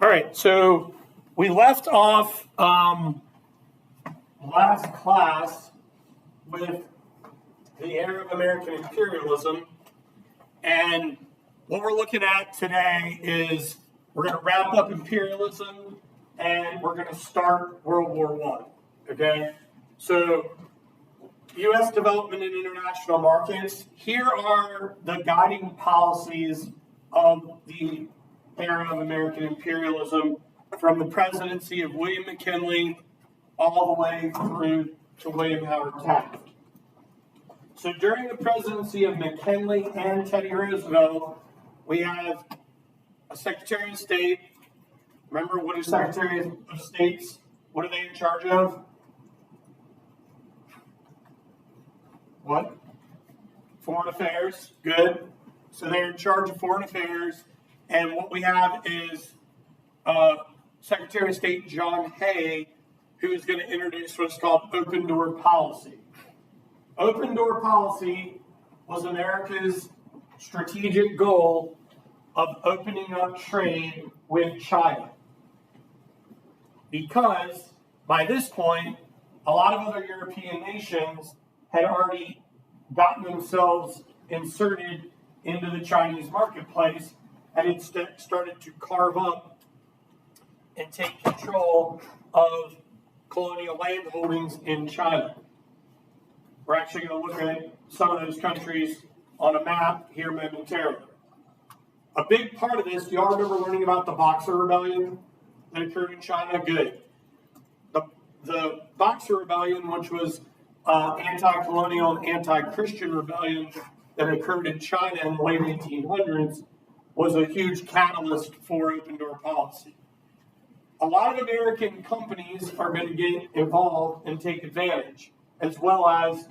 All right, so we left off last class with the era of American imperialism, and what we're looking at today is we're going to wrap up imperialism and we're going to start World War I. Okay, so U.S. development in international markets. Here are the guiding policies of the era of American imperialism from the presidency of William McKinley all the way through to William Howard Taft. So during the presidency of McKinley and Teddy Roosevelt, we have a Secretary of State. Remember, what are Secretaries of States? What are they in charge of? What? Foreign Affairs. Good. So they're in charge of foreign affairs. And what we have is Secretary of State John Hay, who is going to introduce what's called open door policy. Open door policy was America's strategic goal of opening up trade with China. Because by this point, a lot of other European nations had already gotten themselves inserted into the Chinese marketplace and had started to carve up and take control of colonial land holdings in China. We're actually going to look at some of those countries on a map here momentarily. A big part of this, do y'all remember learning about the Boxer Rebellion that occurred in China? Good. The Boxer Rebellion, which was anti-colonial and anti-Christian rebellion that occurred in China in the late 1800s, was a huge catalyst for open door policy. A lot of American companies are going to get involved and take advantage, as well as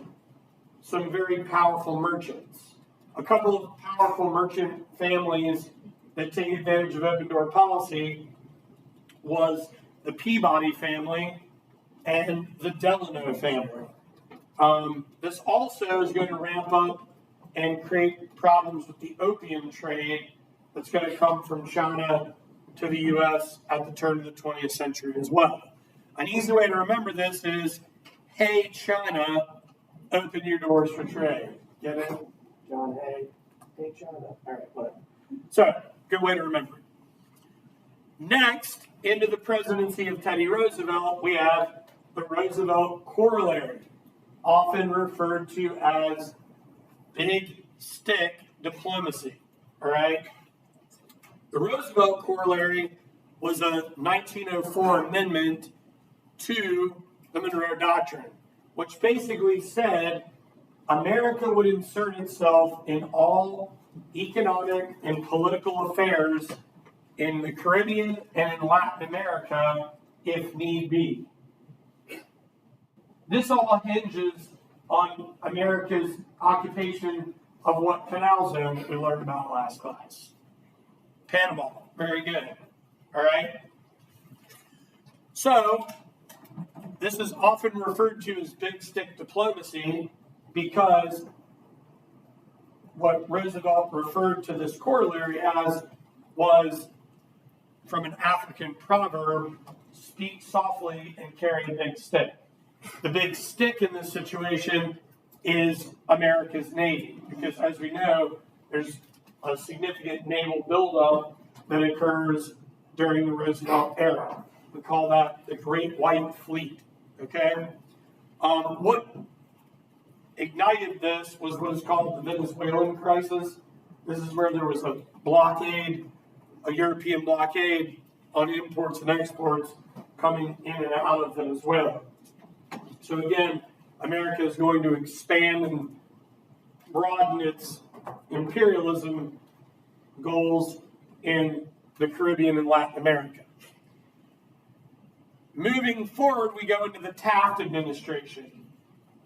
some very powerful merchants. A couple of powerful merchant families that take advantage of open door policy was the Peabody family and the Delano family. This also is going to ramp up and create problems with the opium trade that's going to come from China to the U.S. at the turn of the 20th century as well. An easy way to remember this is, hey, China, open your doors for trade. Get it? John Hay. Hey, China. All right, whatever. So, good way to remember it. Next, into the presidency of Teddy Roosevelt, we have the Roosevelt Corollary, often referred to as big stick diplomacy. All right? The Roosevelt Corollary was a 1904 amendment to the Monroe Doctrine, which basically said America would insert itself in all economic and political affairs in the Caribbean and in Latin America if need be. This all hinges on America's occupation of what canal zone that we learned about last class. Panama. Very good. All right. So, this is often referred to as big stick diplomacy because what Roosevelt referred to this corollary as was from an African proverb, speak softly and carry a big stick. The big stick in this situation is America's Navy, because as we know, there's a significant naval buildup that occurs during the Roosevelt era. We call that the Great White Fleet, okay? What ignited this was what is called the Venezuelan crisis. This is where there was a blockade, a European blockade on imports and exports coming in and out of Venezuela. So again, America is going to expand and broaden its imperialism goals in the Caribbean and Latin America. Moving forward, we go into the Taft administration.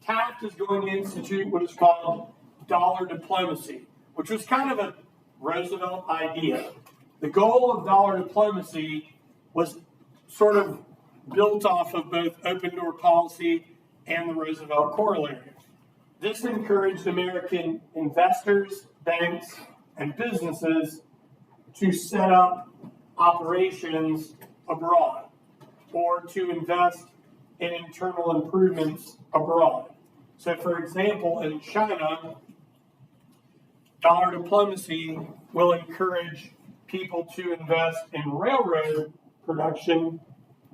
Taft is going to institute what is called dollar diplomacy, which was kind of a Roosevelt idea. The goal of dollar diplomacy was sort of built off of both open door policy and the Roosevelt Corollary. This encouraged American investors, banks, and businesses to set up operations abroad or to invest in internal improvements abroad. So, for example, in China, dollar diplomacy will encourage people to invest in railroad production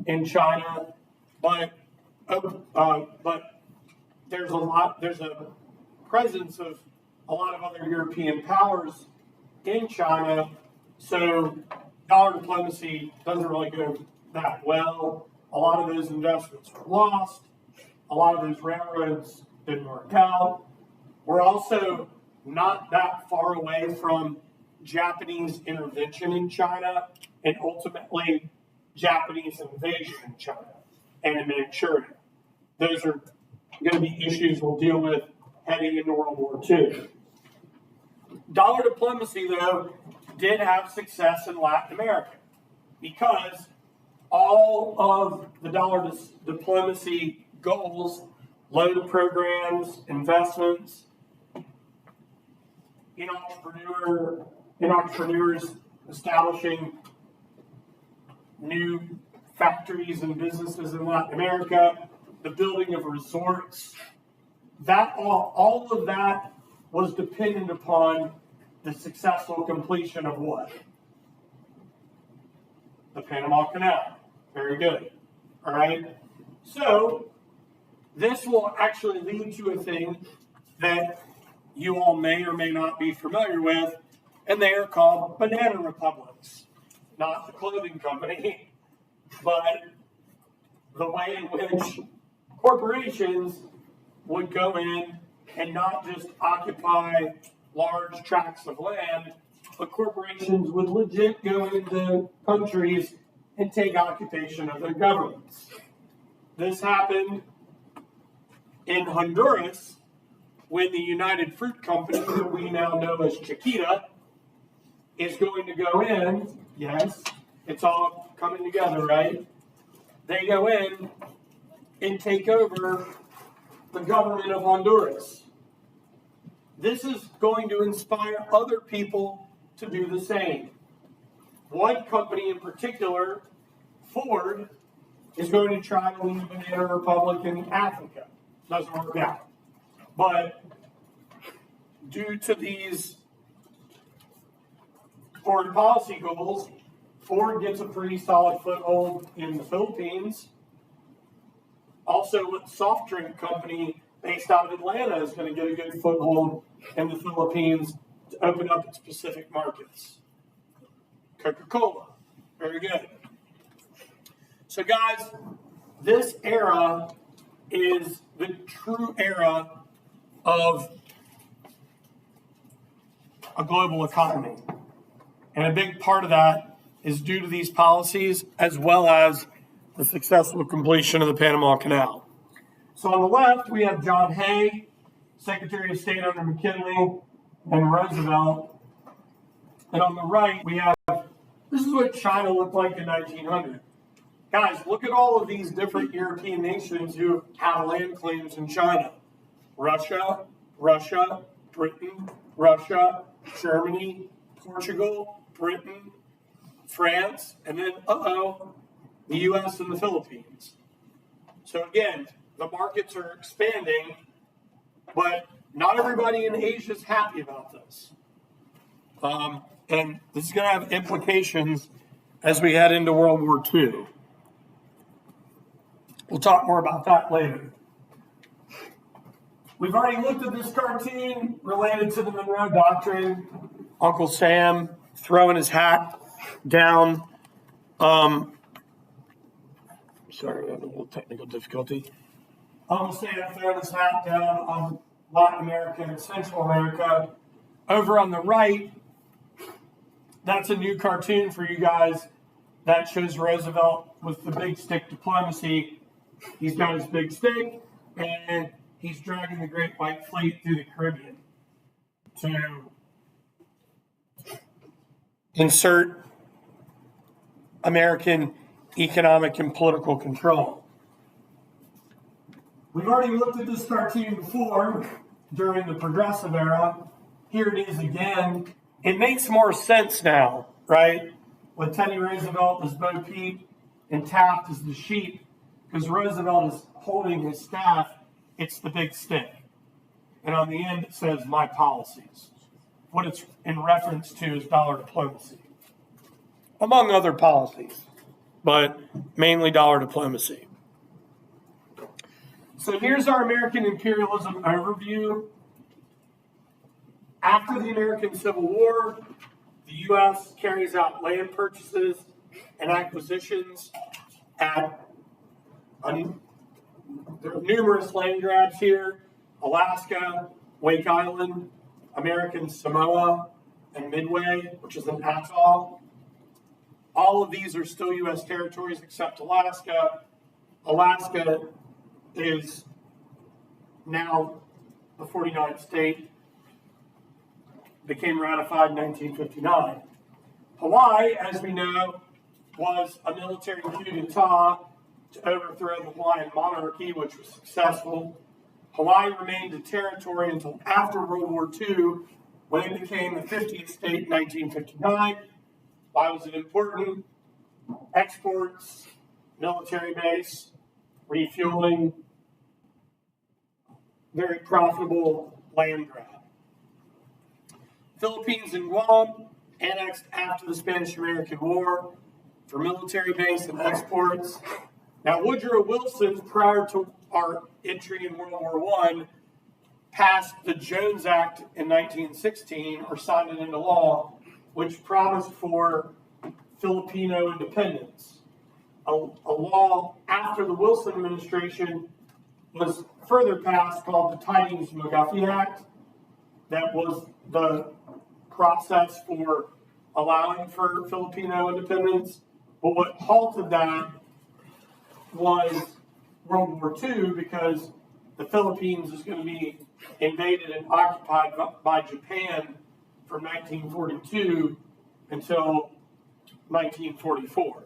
in China, but there's a presence of a lot of other European powers in China, so dollar diplomacy doesn't really go that well. A lot of those investments were lost. A lot of those railroads didn't work out. We're also not that far away from Japanese intervention in China and ultimately Japanese invasion in China and in Manchuria. Those are going to be issues we'll deal with heading into World War II. Dollar diplomacy, though, did have success in Latin America because all of the dollar diplomacy goals, loan programs, investments, in entrepreneurs establishing new factories and businesses in Latin America, the building of resorts, that all of that was dependent upon the successful completion of what? The Panama Canal. Very good. All right. So this will actually lead to a thing that you all may or may not be familiar with, and they are called banana republics. Not the clothing company, but the way in which corporations would go in and not just occupy large tracts of land, but corporations would legit go into countries and take occupation of their governments. This happened in Honduras when the United Fruit Company, that we now know as Chiquita, is going to go in. Yes, it's all coming together, right? They go in and take over the government of Honduras. This is going to inspire other people to do the same. One company in particular, Ford, is going to try to lead a banana republic in Africa. Doesn't work out. But due to these foreign policy goals, Ford gets a pretty solid foothold in the Philippines. Also, a soft drink company based out of Atlanta is going to get a good foothold in the Philippines to open up its Pacific markets. Coca-Cola. Very good. So, guys, this era is the true era of a global economy. And a big part of that is due to these policies as well as the successful completion of the Panama Canal. So on the left, we have John Hay, Secretary of State under McKinley and Roosevelt. And on the right, we have, this is what China looked like in 1900. Guys, look at all of these different European nations who have land claims in China. Russia, Britain, Russia, Germany, Portugal, Britain, France, and then, the U.S. and the Philippines. So again, the markets are expanding, but not everybody in Asia is happy about this. And this is going to have implications as we head into World War II. We'll talk more about that later. We've already looked at this cartoon related to the Monroe Doctrine. Uncle Sam throwing his hat down. Sorry, I have a little technical difficulty. Uncle Sam throwing his hat down on Latin America and Central America. Over on the right, that's a new cartoon for you guys that shows Roosevelt with the big stick diplomacy. He's got his big stick, and he's dragging the Great White Fleet through the Caribbean to insert American economic and political control. We've already looked at this cartoon before during the Progressive era. Here it is again. It makes more sense now, right? with Teddy Roosevelt as Bo Peep and Taft as the sheep, because Roosevelt is holding his staff, it's the big stick. And on the end it says, my policies. What it's in reference to is dollar diplomacy, among other policies, but mainly dollar diplomacy. So here's our American imperialism overview. After the American Civil War, the U.S. carries out land purchases and acquisitions at there are numerous land grabs here: Alaska, Wake Island, American Samoa, and Midway, which is an atoll. All of these are still U.S. territories except Alaska. Alaska is now the 49th state, became ratified in 1959. Hawaii, as we know, was a military coup d'etat to overthrow the Hawaiian monarchy, which was successful. Hawaii remained a territory until after World War II, when it became the 50th state in 1959. Why was it important? Exports, military base, refueling, very profitable land grab. Philippines and Guam, annexed after the Spanish-American War for military base and exports. Now, Woodrow Wilson, prior to our entry in World War I, passed the Jones Act in 1916, or signed it into law, which promised for Filipino independence. A law after the Wilson administration was further passed called the Tidings-McGuffey Act. That was the process for allowing for Filipino independence. But what halted that was World War II, because the Philippines is going to be invaded and occupied by Japan from 1942 until 1944.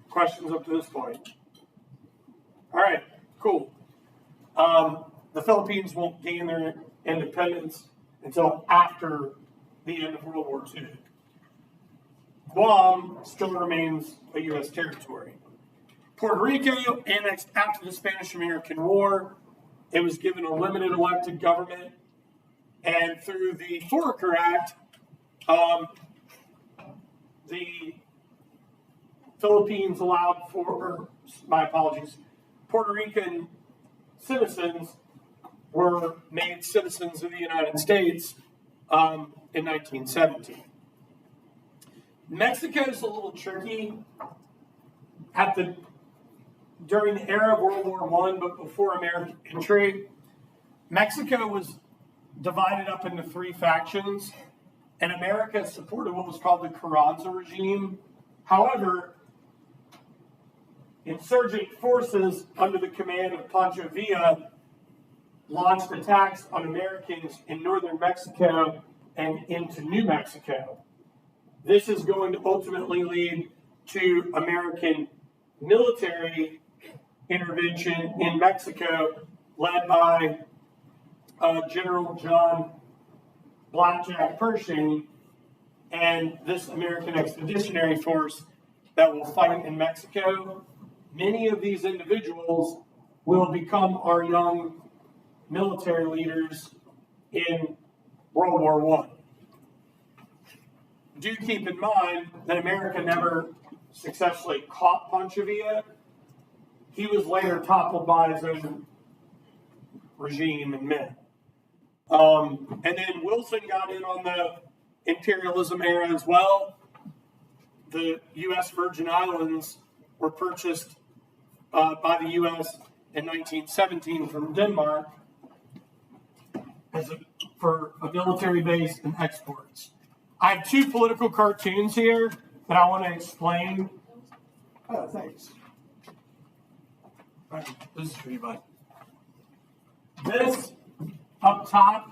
Questions up to this point? All right, cool. The Philippines won't gain their independence until after the end of World War II. Guam still remains a U.S. territory. Puerto Rico, annexed after the Spanish-American War, it was given a limited elected government, and through the Foraker Act, the Philippines allowed for, Puerto Rican citizens were made citizens of the United States in 1917. Mexico is a little tricky. During the era of World War I, but before American entry, Mexico was divided up into three factions, and America supported what was called the Carranza regime. However, insurgent forces under the command of Pancho Villa launched attacks on Americans in northern Mexico and into New Mexico. This is going to ultimately lead to American military intervention in Mexico, led by General John Blackjack Pershing and this American Expeditionary Force that will fight in Mexico. Many of these individuals will become our young military leaders in World War I. Do keep in mind that America never successfully caught Pancho Villa. He was later toppled by his own regime and men. And then Wilson got in on the imperialism era as well. The U.S. Virgin Islands were purchased by the U.S. in 1917 from Denmark for a military base and exports. I have two political cartoons here that I want to explain. Oh, thanks. All right, this is for you, bud. This up top,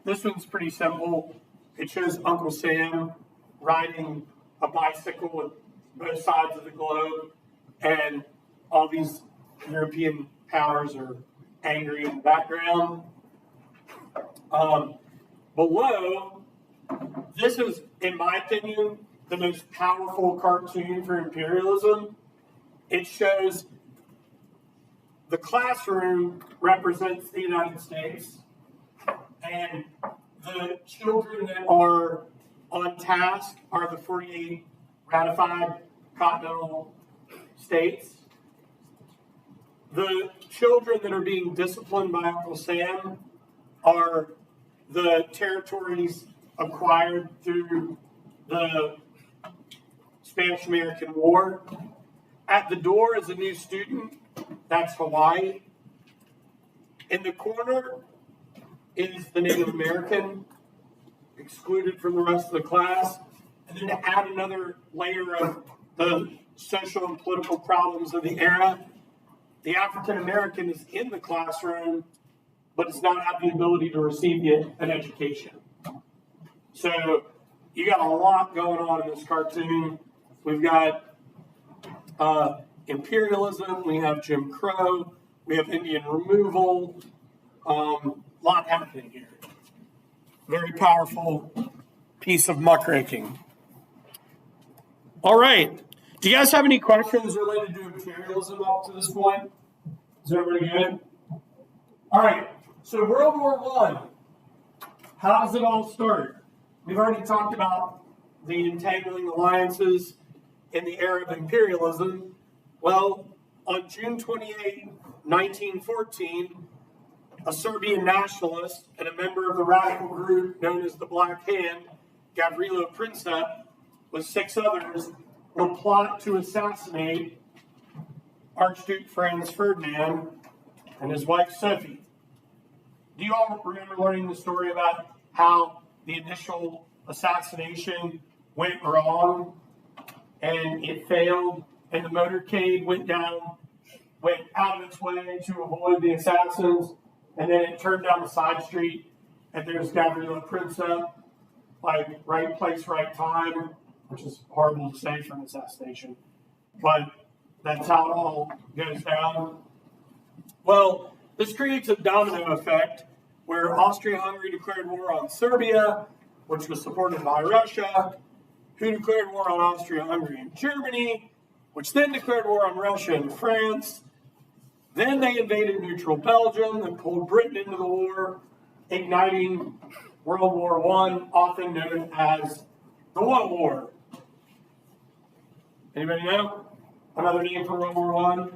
this one's pretty simple. It shows Uncle Sam riding a bicycle with both sides of the globe, and all these European powers are angry in the background. Below This is, in my opinion, the most powerful cartoon for imperialism. It shows the classroom represents the United States, and the children that are on task are the 48 ratified continental states. The children that are being disciplined by Uncle Sam are the territories acquired through the Spanish-American War. At the door is a new student. That's Hawaii. In the corner is the Native American, excluded from the rest of the class. And then to add another layer of the social and political problems of the era, the African American is in the classroom, but does not have the ability to receive an education. So you got a lot going on in this cartoon. We've got imperialism, we have Jim Crow, we have Indian removal, lot happening here. Very powerful piece of muckraking. All right. Do you guys have any questions related to imperialism up to this point? Is everybody good? All right. So World War I, how does it all start? We've already talked about the entangling alliances in the era of imperialism. Well, on June 28, 1914, a Serbian nationalist and a member of the radical group known as the Black Hand, Gavrilo Princip, with 6 others, will plot to assassinate Archduke Franz Ferdinand and his wife Sophie. Do you all remember learning the story about how the initial assassination went wrong and it failed and the motorcade went out of its way to avoid the assassins, and then it turned down the side street and there's Gavrilo Princip, like right place, right time, which is horrible to say for an assassination, but that's how it all goes down. Well, this creates a domino effect where Austria-Hungary declared war on Serbia, which was supported by Russia, who declared war on Austria-Hungary and Germany, which then declared war on Russia and France. Then they invaded neutral Belgium and pulled Britain into the war, igniting World War I, often known as the What War. Anybody know another name for World War I?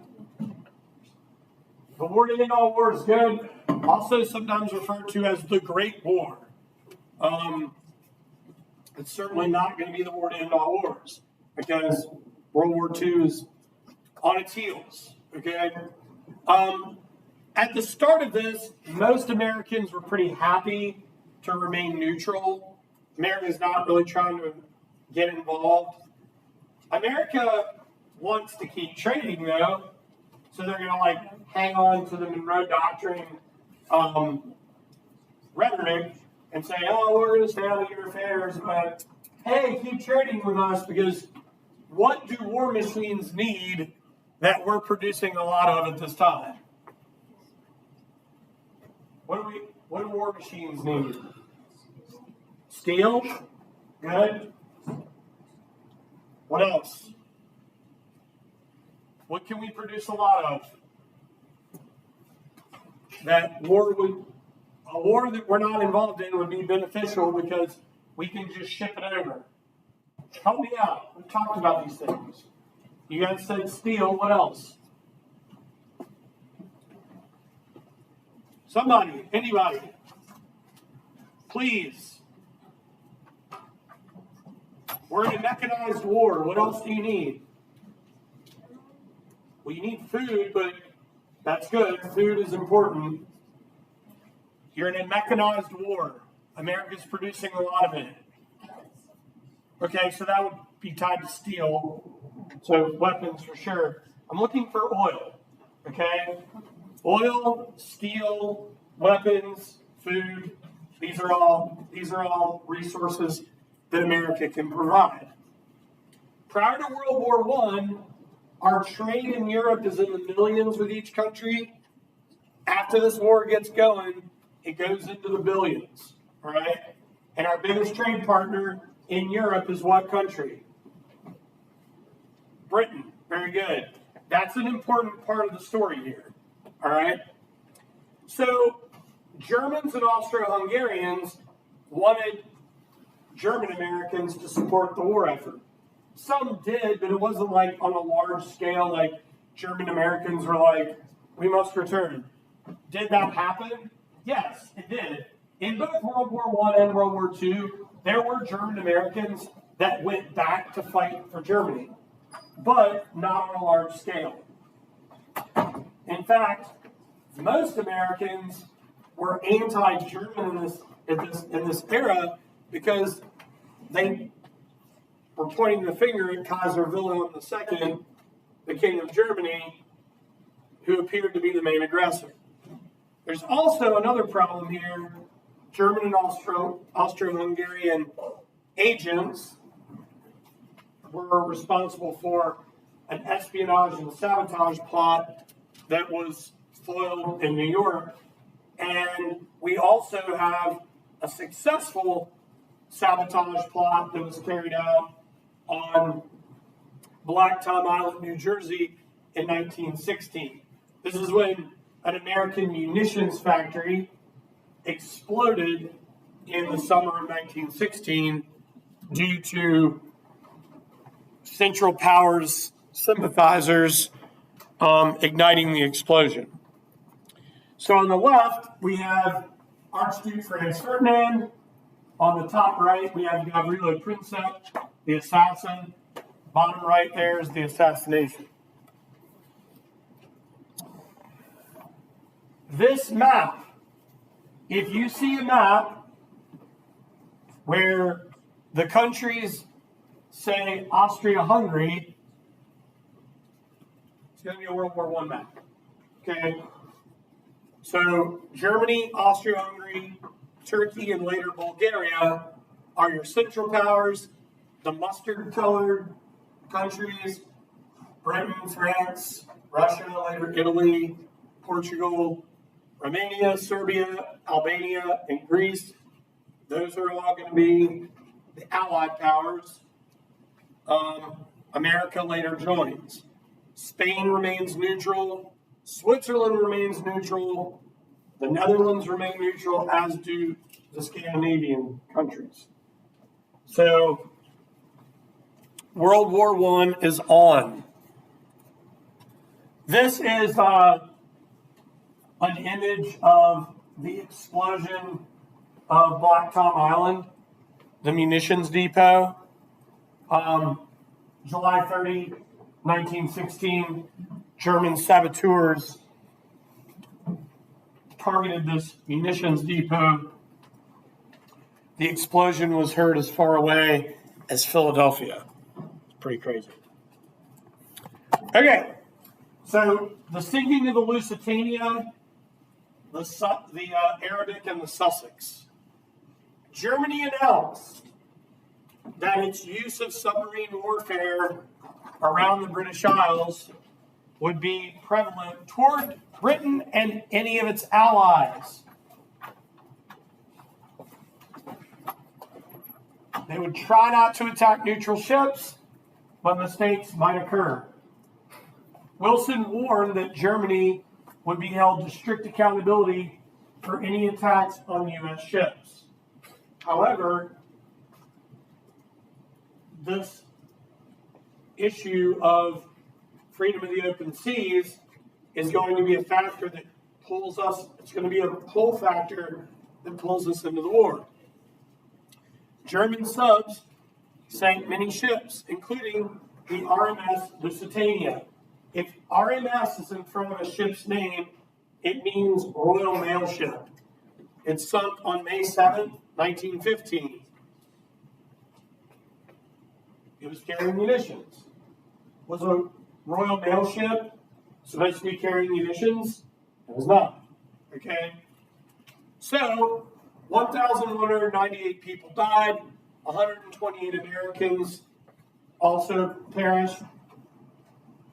The war to end all wars is good. Also sometimes referred to as the Great War. It's certainly not going to be the war to end all wars because World War II is on its heels. Okay. At the start of this, most Americans were pretty happy to remain neutral. America's not really trying to get involved. America wants to keep trading, though, so they're going to hang on to the Monroe Doctrine rhetoric and say, oh, we're going to stay out of your affairs, but hey, keep trading with us, because what do war machines need that we're producing a lot of at this time? What do war machines need? Steel? Good. What else? What can we produce a lot of? A war that we're not involved in would be beneficial because we can just ship it over. Help me out. We've talked about these things. You guys said steel. What else? Somebody, anybody, please. We're in a mechanized war. What else do you need? Well, you need food, but that's good. Food is important. You're in a mechanized war. America's producing a lot of it. Okay, so that would be tied to steel. So weapons for sure. I'm looking for oil. Okay? Oil, steel, weapons, food. These are all resources that America can provide. Prior to World War I, our trade in Europe is in the millions with each country. After this war gets going, it goes into the billions. All right? And our biggest trade partner in Europe is what country? Britain. Very good. That's an important part of the story here. All right? So, Germans and Austro-Hungarians wanted German Americans to support the war effort. Some did, but it wasn't like on a large scale, like German Americans were like, we must return. Did that happen? Yes, it did. In both World War I and World War II, there were German Americans that went back to fight for Germany, but not on a large scale. In fact, most Americans were anti-German in this era because they were pointing the finger at Kaiser Wilhelm II, the King of Germany, who appeared to be the main aggressor. There's also another problem here. German and Austro-Hungarian agents were responsible for an espionage and sabotage plot that was foiled in New York. And we also have a successful sabotage plot that was carried out on Black Tom Island, New Jersey in 1916. This is when an American munitions factory exploded in the summer of 1916 due to Central Powers sympathizers igniting the explosion. So on the left, we have Archduke Franz Ferdinand. On the top right, we have Gavrilo Princip, the assassin. Bottom right there is the assassination. This map, if you see a map where the countries say Austria-Hungary, it's going to be a World War I map. Okay? So Germany, Austria-Hungary, Turkey, and later Bulgaria are your Central Powers. The mustard-colored countries, Britain, France, Russia, later Italy, Portugal, Romania, Serbia, Albania, and Greece. Those are all going to be the Allied powers. America later joins. Spain remains neutral. Switzerland remains neutral. The Netherlands remain neutral, as do the Scandinavian countries. So, World War I is on. This is an image of the explosion of Black Tom Island, the munitions depot. July 30, 1916, German saboteurs targeted this munitions depot. The explosion was heard as far away as Philadelphia. It's pretty crazy. Okay, so the sinking of the Lusitania, the Arabic, and the Sussex. Germany announced that its use of submarine warfare around the British Isles would be prevalent toward Britain and any of its allies. They would try not to attack neutral ships, but mistakes might occur. Wilson warned that Germany would be held to strict accountability for any attacks on U.S. ships. However, this issue of freedom of the open seas is going to be a factor that pulls us, it's going to be a pull factor that pulls us into the war. German subs sank many ships, including the RMS Lusitania. If RMS is in front of a ship's name, it means Royal Mail Ship. It sunk on May 7th, 1915. It was carrying munitions. Was a Royal Mail Ship supposed to be carrying munitions? It was not. Okay? So, 1,198 people died, 128 Americans also perished.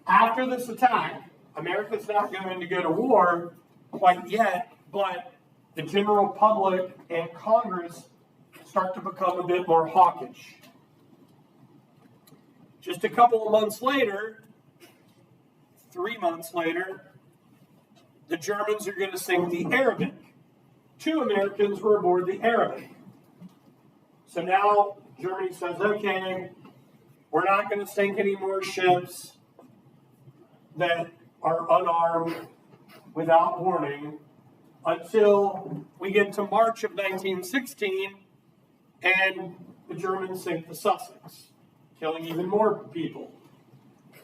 After this attack, America's not going to go to war quite yet, but the general public and Congress start to become a bit more hawkish. Just a couple of months later, 3 months later, the Germans are going to sink the Arabic. 2 Americans were aboard the Arabic. So now Germany says, okay, we're not going to sink any more ships that are unarmed without warning until we get to March of 1916, and the Germans sink the Sussex, killing even more people.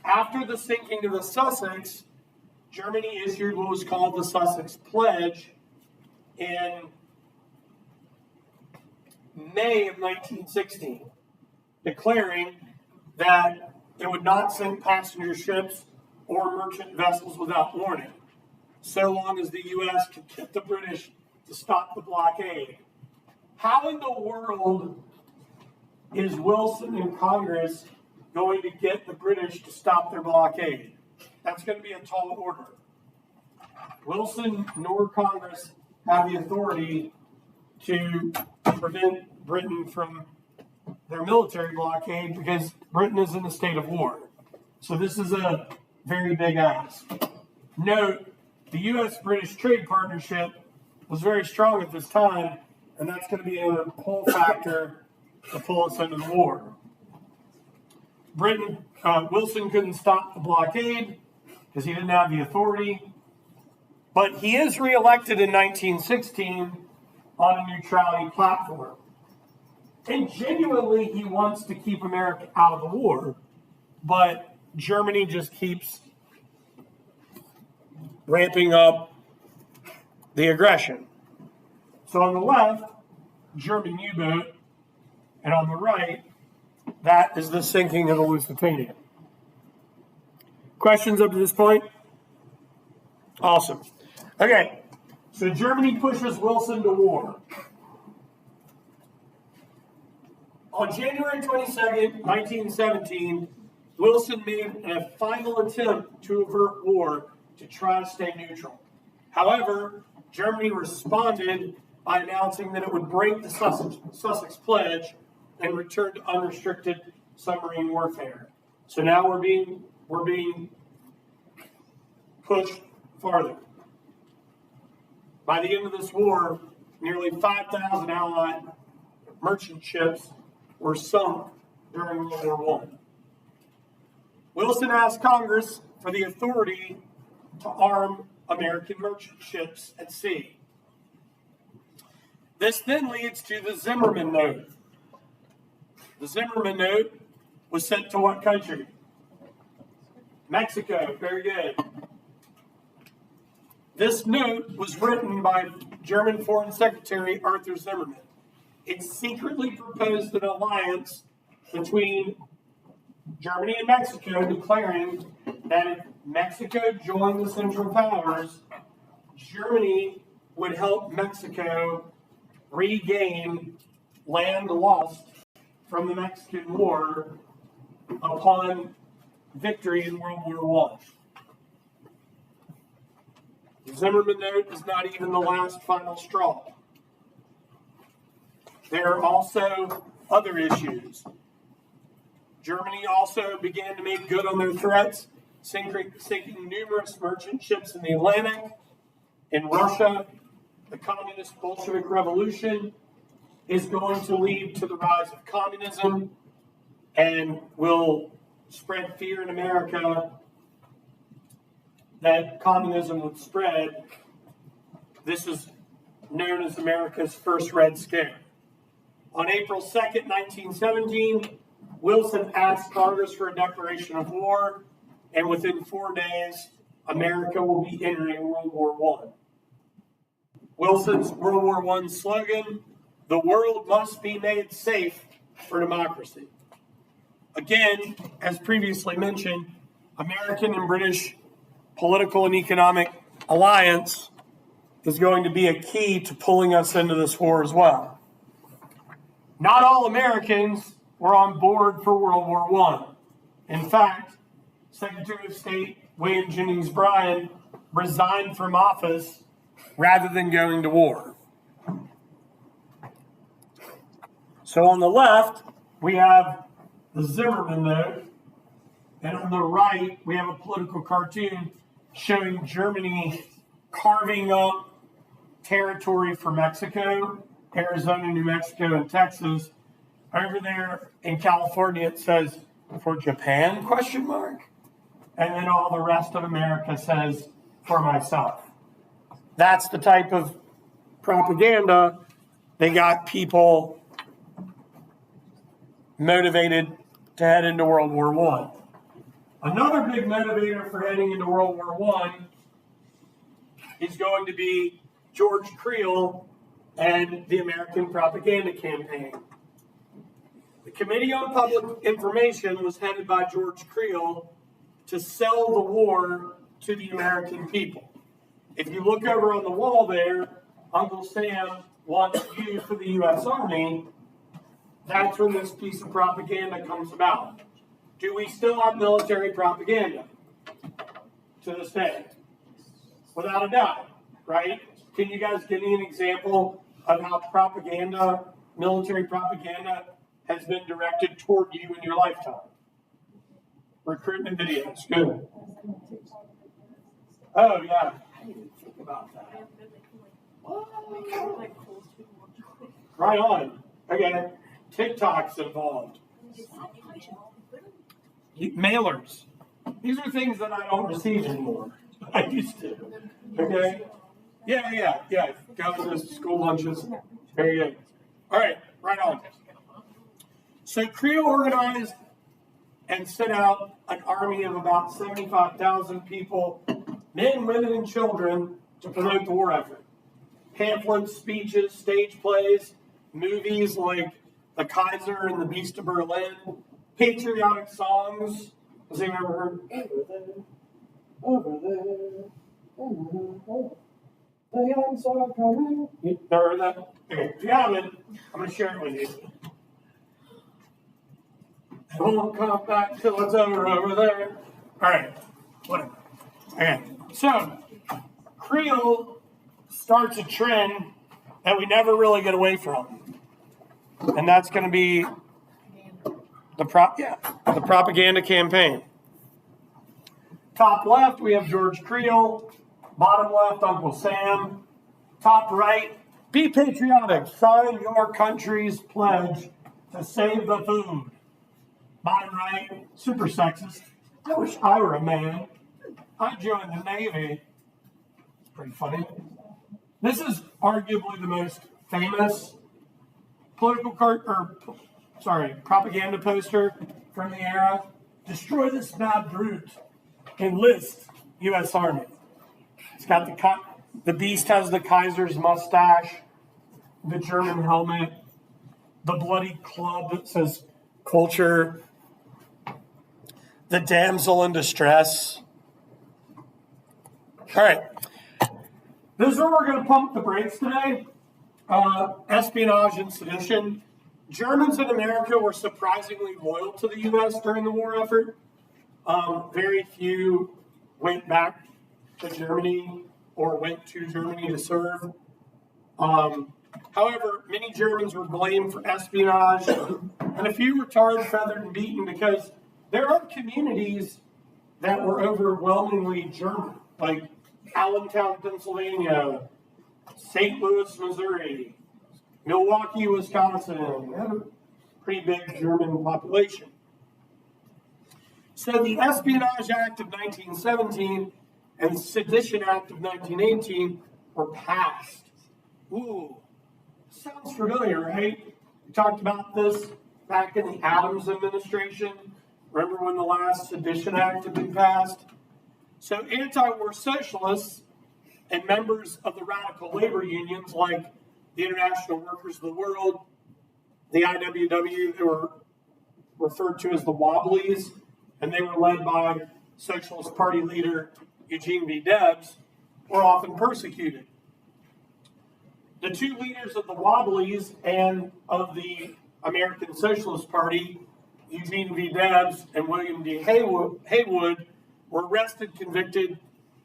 After the sinking of the Sussex, Germany issued what was called the Sussex Pledge in May of 1916, declaring that it would not sink passenger ships or merchant vessels without warning, so long as the U.S. could get the British to stop the blockade. How in the world is Wilson and Congress going to get the British to stop their blockade? That's going to be a tall order. Wilson nor Congress have the authority to prevent Britain from their military blockade because Britain is in a state of war. So this is a very big ask. Note, the U.S.-British trade partnership was very strong at this time, and that's going to be a pull factor to pull us into the war. Wilson couldn't stop the blockade because he didn't have the authority, but he is reelected in 1916 on a neutrality platform. And genuinely, he wants to keep America out of the war, but Germany just keeps ramping up the aggression. So on the left, German U-boat, and on the right, that is the sinking of the Lusitania. Questions up to this point? Awesome. Okay, so Germany pushes Wilson to war. On January 22nd, 1917, Wilson made a final attempt to avert war to try to stay neutral. However, Germany responded by announcing that it would break the Sussex Pledge and return to unrestricted submarine warfare. So now we're being pushed farther. By the end of this war, nearly 5,000 Allied merchant ships were sunk during World War I. Wilson asked Congress for the authority to arm American merchant ships at sea. This then leads to the Zimmerman Note. The Zimmerman Note was sent to what country? Mexico. Very good. This note was written by German Foreign Secretary Arthur Zimmerman. It secretly proposed an alliance between Germany and Mexico, declaring that if Mexico joined the Central Powers, Germany would help Mexico regain land lost from the Mexican War upon victory in World War I. The Zimmerman Note is not even the last final straw. There are also other issues. Germany also began to make good on their threats, sinking numerous merchant ships in the Atlantic. In Russia, the communist Bolshevik Revolution is going to lead to the rise of communism and will spread fear in America that communism would spread. This is known as America's first Red Scare. On April 2nd, 1917, Wilson asked Congress for a declaration of war, and within 4 days, America will be entering World War I. Wilson's World War I slogan, "The world must be made safe for democracy." Again, as previously mentioned, American and British political and economic alliance is going to be a key to pulling us into this war as well. Not all Americans were on board for World War I. In fact, Secretary of State William Jennings Bryan resigned from office rather than going to war. So on the left, we have the Zimmerman note, and on the right, we have a political cartoon showing Germany carving up territory for Mexico, Arizona, New Mexico, and Texas. Over there in California, it says, for Japan, question mark? And then all the rest of America says, for myself. That's the type of propaganda they got people motivated to head into World War I. Another big motivator for heading into World War I is going to be George Creel and the American propaganda campaign. The Committee on Public Information was headed by George Creel to sell the war to the American people. If you look over on the wall there, Uncle Sam wants you for the U.S. Army. That's when this piece of propaganda comes about. Do we still have military propaganda to this day? Without a doubt, right? Can you guys give me an example of how propaganda, military propaganda, has been directed toward you in your lifetime? Recruitment videos, good. Oh, yeah. I didn't even think about that. Right on. Okay. TikTok's involved. Mailers. These are things that I don't receive anymore. I used to. Okay? Yeah. Go to the school lunches. Very good. All right, right on. So Creel organized and sent out an army of about 75,000 people, men, women, and children, to promote the war effort. Pamphlets, speeches, stage plays, movies like The Kaiser and the Beast of Berlin, patriotic songs. Has anyone ever heard? Over there, the youngs are coming. You ever heard that? Okay, if you haven't, I'm going to share it with you. It won't come back till it's over there. All right, whatever. Okay, so Creel starts a trend that we never really get away from, and that's going to be the propaganda campaign. Top left, we have George Creel. Bottom left, Uncle Sam. Top right, be patriotic. Sign your country's pledge to save the food. Bottom right, super sexist. I wish I were a man. I'd join the Navy. It's pretty funny. This is arguably the most famous propaganda poster from the era. Destroy this mad brute. Enlist U.S. Army. It's got the beast has the Kaiser's mustache, the German helmet, the bloody club that says culture, the damsel in distress. All right. This is where we're going to pump the brakes today. Espionage and sedition. Germans in America were surprisingly loyal to the U.S. during the war effort. Very few went back to Germany or went to Germany to serve. However, many Germans were blamed for espionage, and a few were tarred, feathered, and beaten because there are communities that were overwhelmingly German, like Allentown, Pennsylvania, St. Louis, Missouri, Milwaukee, Wisconsin. We had a pretty big German population. So the Espionage Act of 1917 and the Sedition Act of 1918 were passed. Ooh, sounds familiar, right? We talked about this back in the Adams administration. Remember when the last Sedition Act had been passed? So anti-war socialists and members of the radical labor unions like the International Workers of the World, the IWW, they were referred to as the Wobblies, and they were led by Socialist Party leader Eugene V. Debs, were often persecuted. The two leaders of the Wobblies and of the American Socialist Party, Eugene V. Debs and William D. Haywood, were arrested, convicted,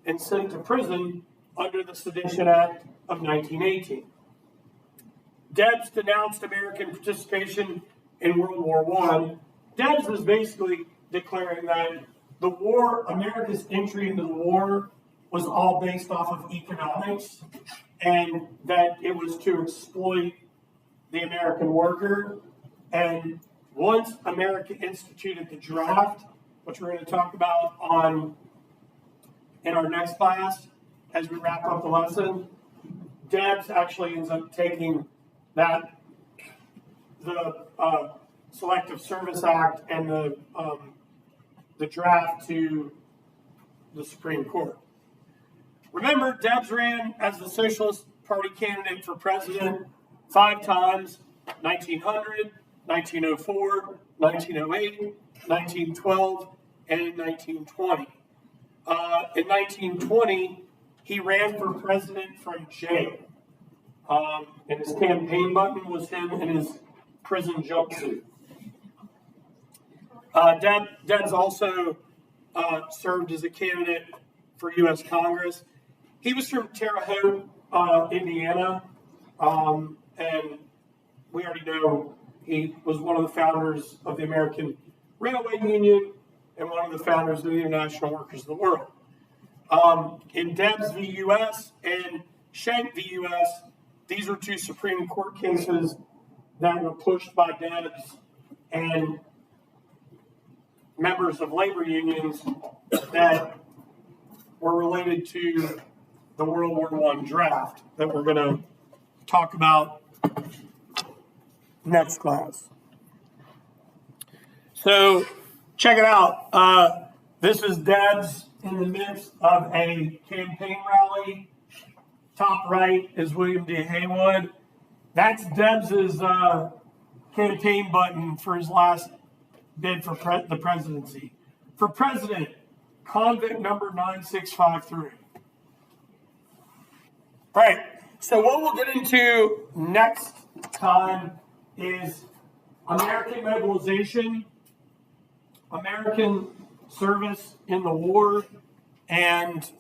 and sent to prison under the Sedition Act of 1918. Debs denounced American participation in World War I. Debs was basically declaring that the war, America's entry into the war, was all based off of economics, and that it was to exploit the American worker. And once America instituted the draft, which we're going to talk about in our next class as we wrap up the lesson, Debs actually ends up taking the Selective Service Act and the draft to the Supreme Court. Remember, Debs ran as the Socialist Party candidate for president 5 times: 1900, 1904, 1908, 1912, and in 1920. In 1920, he ran for president from jail. And his campaign button was him in his prison jumpsuit. Debs also served as a candidate for U.S. Congress. He was from Terre Haute, Indiana, and we already know he was one of the founders of the American Railway Union and one of the founders of the International Workers of the World. In Debs v. U.S. and Schenck v. U.S., these were 2 Supreme Court cases that were pushed by Debs and members of labor unions that were related to the World War I draft that we're going to talk about next class. So check it out. This is Debs in the midst of a campaign rally. Top right is William D. Haywood. That's Debs's campaign button for his last bid for the presidency. For president, convict number 9653. All right, so what we'll get into next time is American mobilization, American service in the war, and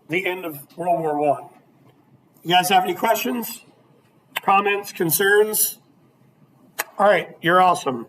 the end of World War I. You guys have any questions, comments, concerns? All right, you're awesome.